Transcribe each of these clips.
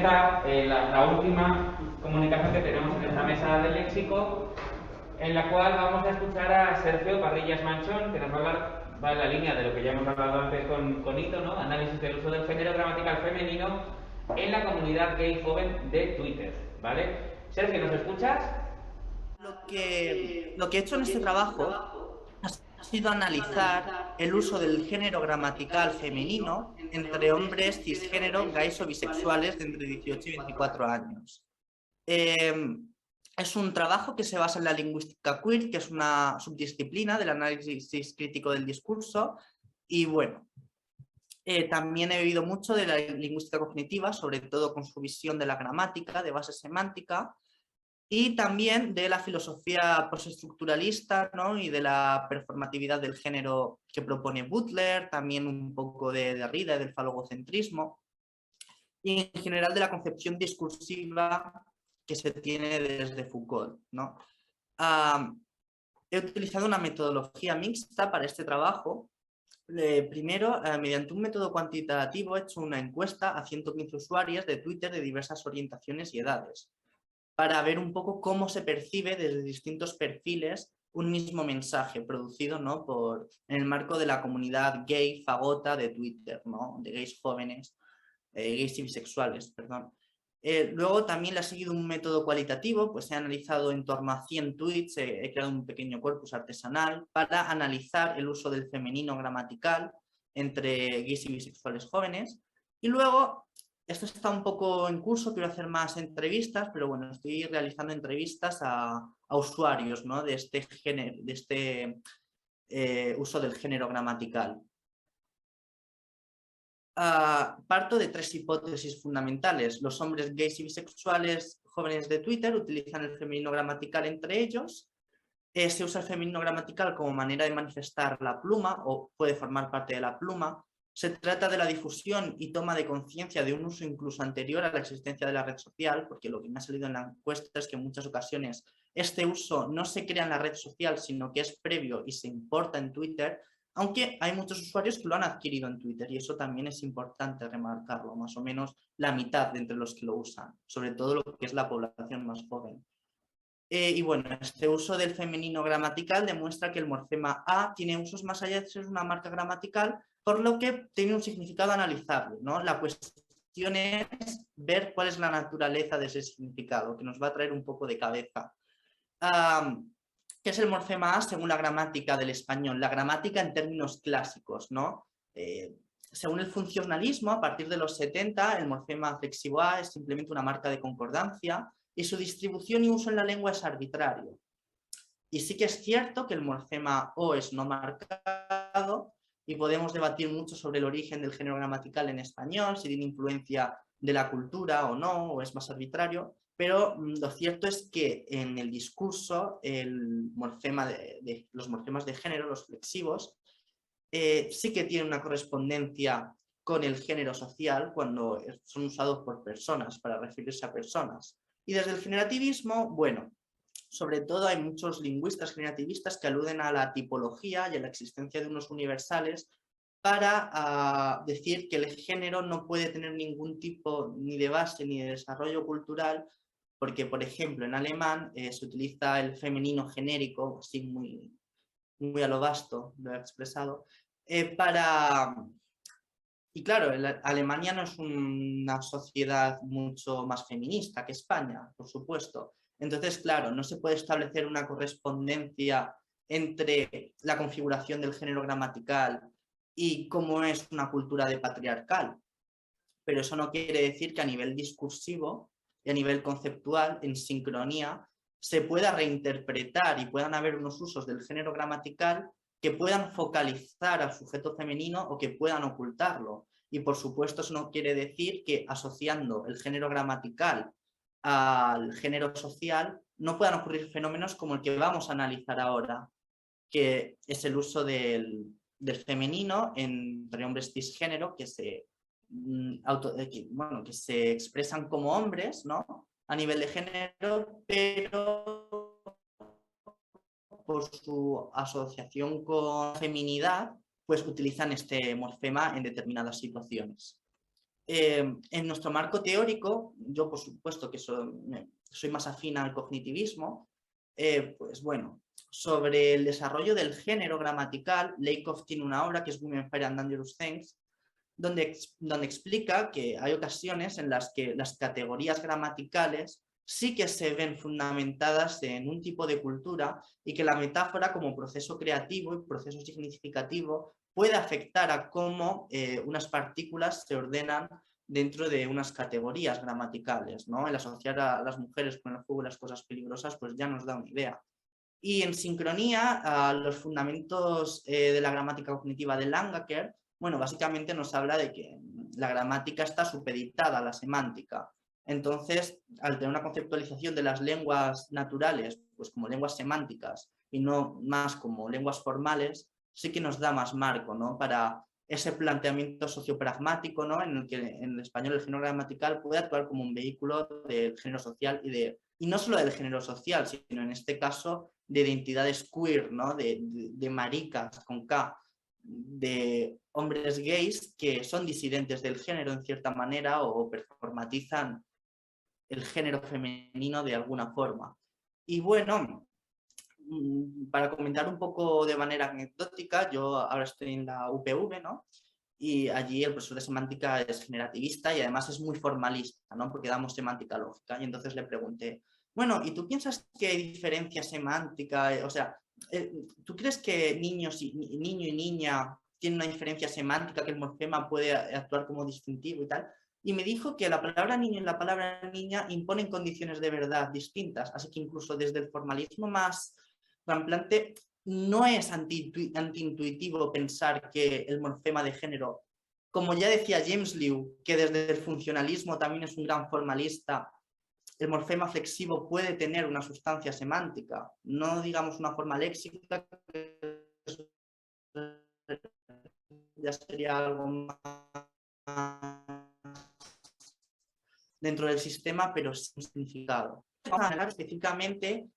comienza la última comunicación que tenemos en esta mesa del léxico, en la cual vamos a escuchar a Sergio Parrillas Manchón, que nos va a hablar, va en la línea de lo que ya hemos hablado antes con Ito, ¿no? Análisis del uso del género gramatical femenino en la comunidad gay joven de Twitter, ¿vale? Sergio, ¿nos escuchas? Lo que he hecho en este trabajo ha sido analizar el uso del género gramatical femenino entre hombres cisgénero, gays o bisexuales de entre 18 y 24 años. Es un trabajo que se basa en la lingüística queer, que es una subdisciplina del análisis crítico del discurso, y bueno, también he bebido mucho de la lingüística cognitiva, sobre todo con su visión de la gramática, de base semántica, y también de la filosofía postestructuralista, ¿no? Y de la performatividad del género que propone Butler, también un poco de Derrida, del falogocentrismo, y en general de la concepción discursiva que se tiene desde Foucault, ¿no? He utilizado una metodología mixta para este trabajo. Primero, mediante un método cuantitativo, he hecho una encuesta a 115 usuarios de Twitter de diversas orientaciones y edades, para ver un poco cómo se percibe desde distintos perfiles un mismo mensaje producido, ¿no? En el marco de la comunidad gay fagota de Twitter, ¿no? De gays jóvenes, gays y bisexuales, perdón. Luego también le ha seguido un método cualitativo, pues he analizado en torno a 100 tweets, he creado un pequeño corpus artesanal para analizar el uso del femenino gramatical entre gays y bisexuales jóvenes. Y luego, esto está un poco en curso, quiero hacer más entrevistas, pero bueno, estoy realizando entrevistas a usuarios, ¿no? De este género, de este uso del género gramatical. Parto de tres hipótesis fundamentales. Los hombres gays y bisexuales jóvenes de Twitter utilizan el femenino gramatical entre ellos. Se usa el femenino gramatical como manera de manifestar la pluma o puede formar parte de la pluma. Se trata de la difusión y toma de conciencia de un uso incluso anterior a la existencia de la red social, porque lo que me ha salido en la encuesta es que en muchas ocasiones este uso no se crea en la red social, sino que es previo y se importa en Twitter, aunque hay muchos usuarios que lo han adquirido en Twitter y eso también es importante remarcarlo, más o menos la mitad de entre los que lo usan, sobre todo lo que es la población más joven. Y bueno, este uso del femenino gramatical demuestra que el morfema A tiene usos más allá de ser una marca gramatical, por lo que tiene un significado analizable, ¿no? La cuestión es ver cuál es la naturaleza de ese significado, que nos va a traer un poco de cabeza. ¿Qué es el morfema A según la gramática del español? La gramática en términos clásicos, ¿no? Según el funcionalismo, a partir de los 70, el morfema flexivo A es simplemente una marca de concordancia y su distribución y uso en la lengua es arbitrario. Y sí que es cierto que el morfema O es no marcado y podemos debatir mucho sobre el origen del género gramatical en español, si tiene influencia de la cultura o no, o es más arbitrario, pero lo cierto es que en el discurso los morfemas de género, los flexivos, sí que tienen una correspondencia con el género social cuando son usados por personas, para referirse a personas. Y desde el generativismo, bueno, sobre todo hay muchos lingüistas generativistas que aluden a la tipología y a la existencia de unos universales para decir que el género no puede tener ningún tipo ni de base ni de desarrollo cultural, porque, por ejemplo, en alemán se utiliza el femenino genérico, así muy a lo vasto, lo he expresado, y claro, Alemania no es una sociedad mucho más feminista que España, por supuesto. Entonces, claro, no se puede establecer una correspondencia entre la configuración del género gramatical y cómo es una cultura de patriarcal. Pero eso no quiere decir que a nivel discursivo y a nivel conceptual, en sincronía, se pueda reinterpretar y puedan haber unos usos del género gramatical que puedan focalizar al sujeto femenino o que puedan ocultarlo. Y por supuesto eso no quiere decir que asociando el género gramatical al género social no puedan ocurrir fenómenos como el que vamos a analizar ahora, que es el uso del femenino entre hombres cisgénero que que se expresan como hombres, ¿no? A nivel de género, pero por su asociación con feminidad, pues utilizan este morfema en determinadas situaciones. En nuestro marco teórico, yo por supuesto que soy más afín al cognitivismo, pues bueno, sobre el desarrollo del género gramatical, Lakoff tiene una obra que es Women, Fire and Dangerous Things, donde explica que hay ocasiones en las que las categorías gramaticales sí que se ven fundamentadas en un tipo de cultura y que la metáfora como proceso creativo y proceso significativo puede afectar a cómo unas partículas se ordenan dentro de unas categorías gramaticales, ¿no? El asociar a las mujeres con el juego y las cosas peligrosas pues ya nos da una idea. Y en sincronía, los fundamentos de la gramática cognitiva de Langacker, bueno, básicamente nos habla de que la gramática está supeditada a la semántica. Entonces, al tener una conceptualización de las lenguas naturales, pues como lenguas semánticas y no más como lenguas formales, sí que nos da más marco, ¿no? Para ese planteamiento sociopragmático, ¿no? En el que en el español el género gramatical puede actuar como un vehículo del género social y no solo del género social, sino en este caso de identidades queer, ¿no? de maricas con K, de hombres gays que son disidentes del género en cierta manera o performatizan el género femenino de alguna forma. Y bueno, para comentar un poco de manera anecdótica, yo ahora estoy en la UPV, ¿no? Y allí el profesor de semántica es generativista y además es muy formalista, ¿no? Porque damos semántica lógica. Y entonces le pregunté, bueno, ¿y tú piensas que hay diferencia semántica? O sea, ¿tú crees que niño y niña tienen una diferencia semántica, que el morfema puede actuar como distintivo y tal? Y me dijo que la palabra niño y la palabra niña imponen condiciones de verdad distintas, así que incluso desde el formalismo más ramplante no es antiintuitivo pensar que el morfema de género, como ya decía James Liu, que desde el funcionalismo también es un gran formalista, el morfema flexivo puede tener una sustancia semántica, no digamos una forma léxica, que ya sería algo más dentro del sistema, pero sin significado. Vamos a hablar específicamente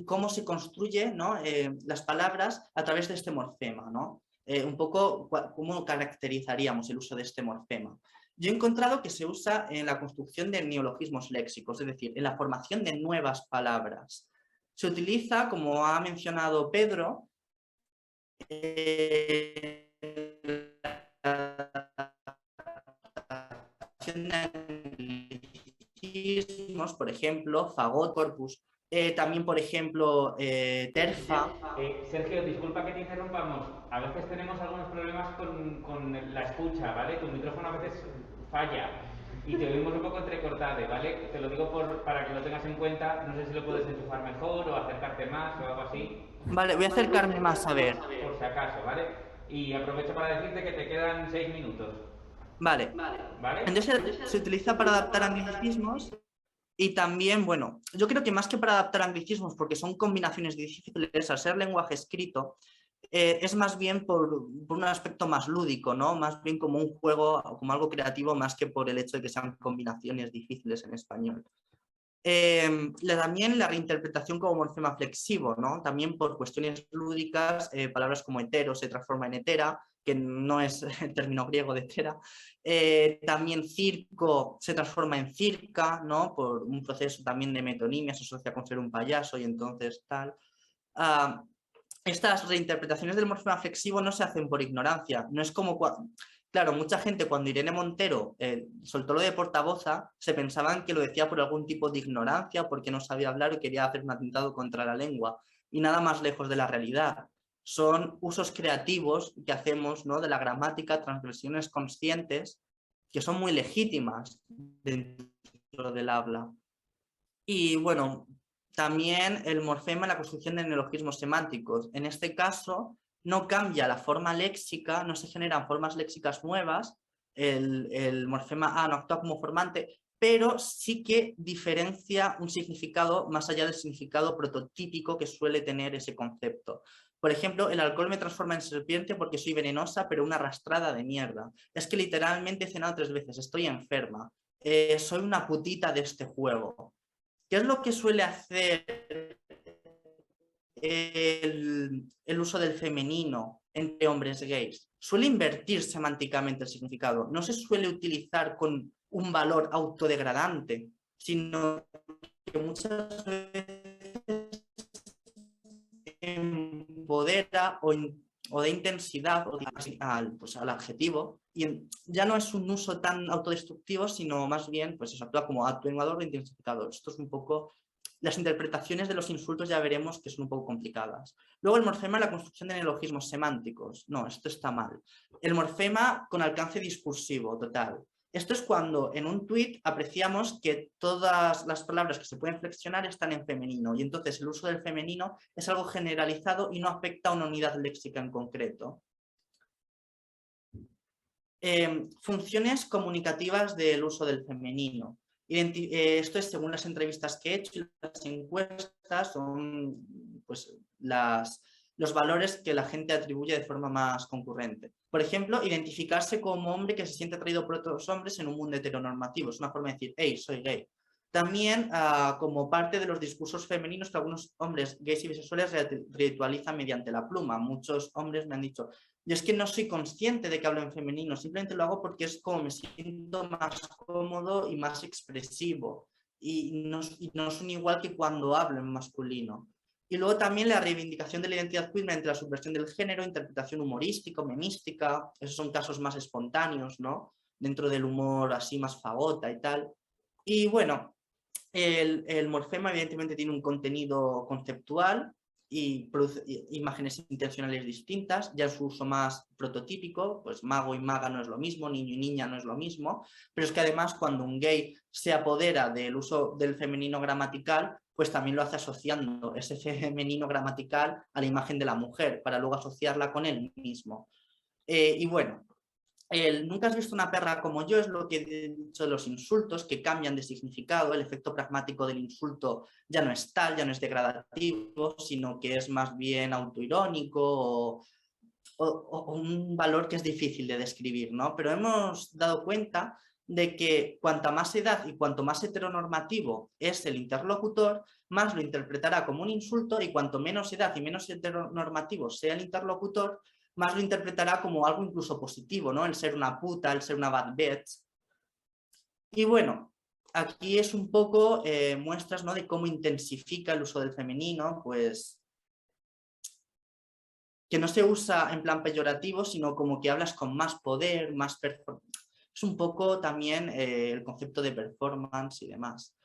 cómo se construye, ¿no? Las palabras a través de este morfema, ¿no? Un poco cómo caracterizaríamos el uso de este morfema. Yo he encontrado que se usa en la construcción de neologismos léxicos, es decir, en la formación de nuevas palabras. Se utiliza, como ha mencionado Pedro, por ejemplo, fagot, corpus, también, por ejemplo, terfa. Sergio, disculpa que te interrumpamos. A veces tenemos algunos problemas con la escucha, ¿vale? Tu micrófono a veces falla y te oímos un poco entrecortado, ¿vale? Te lo digo para que lo tengas en cuenta. No sé si lo puedes enchufar mejor o acercarte más o algo así. Vale, voy a acercarme más a ver. Por si acaso, ¿vale? Y aprovecho para decirte que te quedan 6 minutos. Vale. ¿Vale? Entonces se utiliza para adaptar anglicismos y también, bueno, yo creo que más que para adaptar anglicismos, porque son combinaciones difíciles al ser lenguaje escrito, es más bien por un aspecto más lúdico, ¿no? Más bien como un juego, como algo creativo, más que por el hecho de que sean combinaciones difíciles en español. También la reinterpretación como morfema flexivo, ¿no? También por cuestiones lúdicas, palabras como hetero se transforma en hetera, que no es el término griego de hetera. También circo se transforma en circa, ¿no? Por un proceso también de metonimia, se asocia con ser un payaso y entonces tal. Estas reinterpretaciones del morfema flexivo no se hacen por ignorancia, no es como claro, mucha gente cuando Irene Montero soltó lo de portavoza se pensaban que lo decía por algún tipo de ignorancia, porque no sabía hablar y quería hacer un atentado contra la lengua, y nada más lejos de la realidad. Son usos creativos que hacemos, ¿no? De la gramática, transgresiones conscientes que son muy legítimas dentro del habla. Y bueno, también el morfema en la construcción de neologismos semánticos. En este caso, no cambia la forma léxica, no se generan formas léxicas nuevas, el morfema A no actúa como formante, pero sí que diferencia un significado más allá del significado prototípico que suele tener ese concepto. Por ejemplo, el alcohol me transforma en serpiente porque soy venenosa, pero una arrastrada de mierda. Es que literalmente he cenado 3 veces, estoy enferma, soy una putita de este juego. ¿Qué es lo que suele hacer el uso del femenino entre hombres gays? suele invertir semánticamente el significado. No se suele utilizar con un valor autodegradante, sino que muchas veces empodera o de intensidad al adjetivo, y ya no es un uso tan autodestructivo, sino más bien pues eso, actúa como atenuador o intensificador. Esto es un poco... Las interpretaciones de los insultos ya veremos que son un poco complicadas. Luego el morfema y la construcción de neologismos semánticos. No, esto está mal. El morfema con alcance discursivo total. Esto es cuando en un tuit apreciamos que todas las palabras que se pueden flexionar están en femenino, y entonces el uso del femenino es algo generalizado y no afecta a una unidad léxica en concreto. Funciones comunicativas del uso del femenino. Esto es según las entrevistas que he hecho y las encuestas, son pues, los valores que la gente atribuye de forma más concurrente. Por ejemplo, identificarse como hombre que se siente atraído por otros hombres en un mundo heteronormativo. Es una forma de decir, hey, soy gay. También como parte de los discursos femeninos que algunos hombres gays y bisexuales ritualizan mediante la pluma. Muchos hombres me han dicho, yo es que no soy consciente de que hablo en femenino, simplemente lo hago porque es como me siento más cómodo y más expresivo. Y no son igual que cuando hablo en masculino. Y luego también la reivindicación de la identidad queer mediante la subversión del género, interpretación humorística, memística. Esos son casos más espontáneos, ¿no? Dentro del humor así más fagota y tal. Y bueno, el morfema evidentemente tiene un contenido conceptual y produce imágenes intencionales distintas, ya en su uso más prototípico, pues mago y maga no es lo mismo, niño y niña no es lo mismo, pero es que además cuando un gay se apodera del uso del femenino gramatical, pues también lo hace asociando ese femenino gramatical a la imagen de la mujer, para luego asociarla con él mismo. Y bueno, nunca has visto una perra como yo, es lo que he dicho de los insultos, que cambian de significado. El efecto pragmático del insulto ya no es tal, ya no es degradativo, sino que es más bien autoirónico o un valor que es difícil de describir, ¿no? Pero hemos dado cuenta de que cuanta más edad y cuanto más heteronormativo es el interlocutor, más lo interpretará como un insulto, y cuanto menos edad y menos heteronormativo sea el interlocutor, más lo interpretará como algo incluso positivo, ¿no? El ser una puta, el ser una bad bitch. Y bueno, aquí es un poco muestras, ¿no?, de cómo intensifica el uso del femenino, pues que no se usa en plan peyorativo, sino como que hablas con más poder, más performance. Es un poco también el concepto de performance y demás.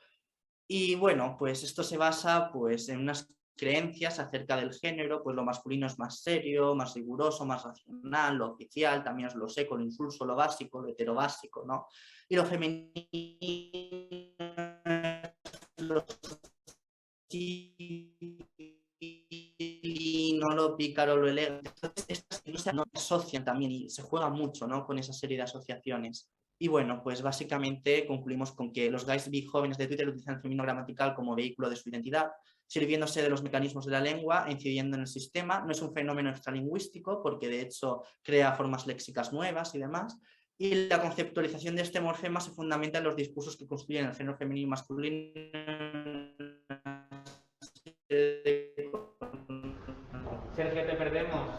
Y bueno, pues esto se basa pues en unas creencias acerca del género, pues lo masculino es más serio, más riguroso, más racional, lo oficial, también es lo seco, lo insulso, lo básico, lo heterobásico, ¿no? Y lo femenino lo no lo pícaro, lo elegante. Entonces, estas cosas no se asocian también y se juega mucho, ¿no?, con esa serie de asociaciones. Y bueno, pues básicamente concluimos con que los gays bi jóvenes de Twitter utilizan el femenino gramatical como vehículo de su identidad, sirviéndose de los mecanismos de la lengua e incidiendo en el sistema. No es un fenómeno extralingüístico porque de hecho crea formas léxicas nuevas y demás. Y la conceptualización de este morfema se fundamenta en los discursos que construyen el género femenino y masculino. Sergio, te perdemos.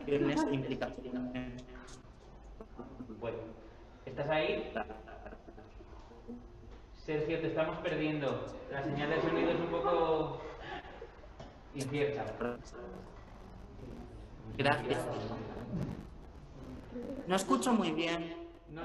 Implicaciones. Bueno, ¿estás ahí? Sergio, te estamos perdiendo. La señal de sonido es un poco incierta. Gracias. No escucho muy bien. No.